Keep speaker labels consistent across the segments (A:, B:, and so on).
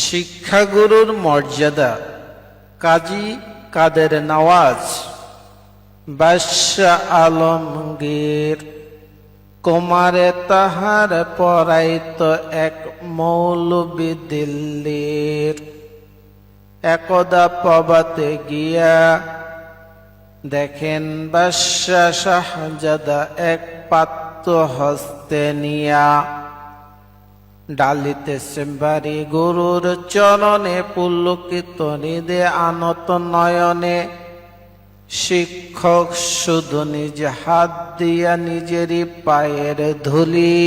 A: শিক্ষাগুরুর মর্যাদা। কাজী কাদের নওয়াজ বাদশাহ আলমগীর কুমারে তাহার পড়াইত এক মৌলবি দিল্লির। একদা প্রভাতে গিয়া দেখেন বাদশাহ শাহজাদা এক পাত্র হস্তে নিয়া ডালিতেছে বাড়ি গুরুর চরণে পুলকিত হৃদয়ে আনত নয়নে। শিক্ষক শুধু নিজ হাত দিয়া নিজেরই পায়ের ধুলি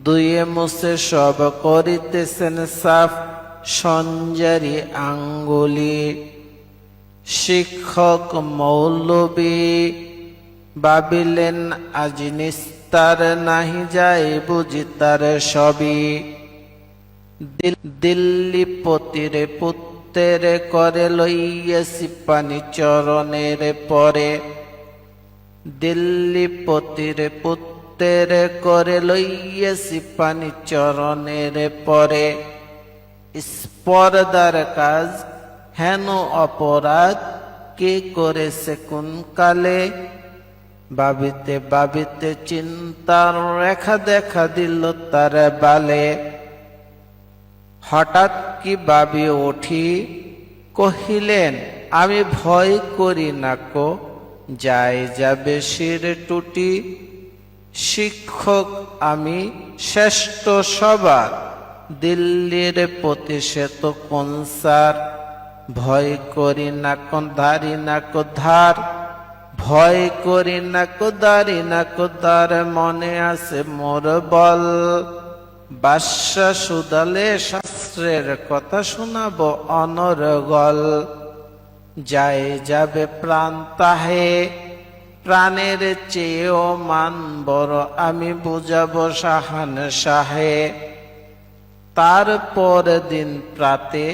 A: দুয়ে মুছে সব করিতেছেন সাফ সঞ্জারি আঙ্গুলি। শিক্ষক মৌলবী ভাবিলেন আজ নিস্তার নাহি যায় বুঝি তার সবই। দিল্লি পতির পুত্রের করে লইয়াছি পানি চরণের পরে। দিল্লি পতির পুত্রের করে লইয়াছি পানি চরণের পরে। স্পর্ধার কাজ হেন অপরাধ কে করেছে কোন কালে। ভাবিতে ভাবিতে চিন্তার রেখা দেখা দিল তার বালে। হঠাৎ কি ভাবি উঠি কহিলেন আমি ভয় করি না কো যায় যাবে শির টুটি। শিক্ষক আমি শ্রেষ্ঠ সবার দিল্লির প্রতিষেধ কনসার। ভয় করি না কোন ধারি না কো ধার। ভয় করি না কো দারি না কো দার মনে আছে মোর বল। বাদশা সুদালে শাস্ত্রের কথা শোনাবো অনর্গল। যায় যাবে প্রাণ তাহে প্রাণের চেয়েও মান বড় আমি বুঝাবো শাহান শাহে। তারপর দিন প্রাতে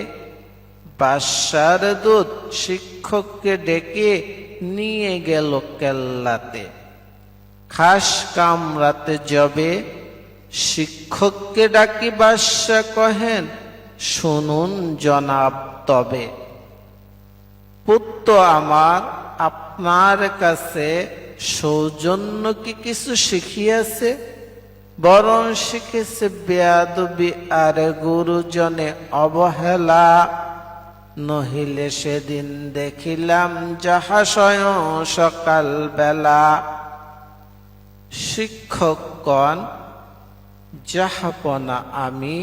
A: বাদশার দূত শিক্ষককে ডেকে নিয়ে গেল কেল্লাতে। খাস কামরাতে যাবে শিক্ষককে ডাকি বাদশা কহেন শুনুন জনাব তবে। পুত্র আমার আপনার কাছে সৌজন্য কি কিছু শিখিয়াছে? বরং শিখেছে বেয়াদবি আর গুরুজনে অবহেলা। নহিলে সেদিন দেখিলাম যাহা স্বয়ং সকাল বেলা। শিক্ষকগণ যাহাপনা আমি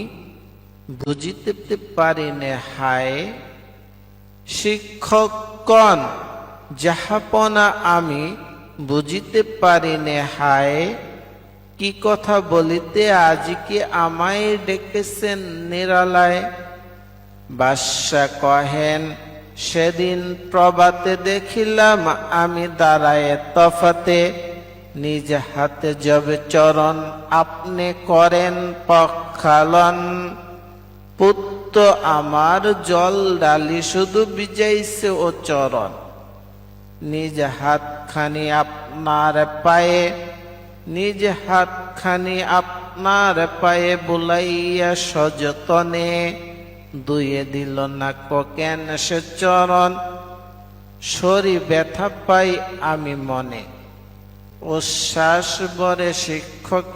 A: বুঝিতে পারি নে হায়। শিক্ষকগণ যাহাপনা আমি বুঝিতে পারি নে হায়। কি কথা বলিতে আজকে আমায় ডেকেছেন নিরালায়। বাদশা কহেন সেদিন প্রভাতে দেখিলাম আমি দাঁড়ায় তফাতে। নিজ হাতে যবে চরণ আপনি করেন পক্ষালন। পুত্র আমার জল ডালি শুধু বিজাইছে ও চরণ। নিজ হাতখানি আপনার পায়ে নিজ হাতখানি আপনার পায়ে বুলাইয়া সযতনে। দুয়ে দিল না কেন সে চরণ শরী ব্যথা পাই আমি মনে। উচ্ছ্বাস বরে শিক্ষক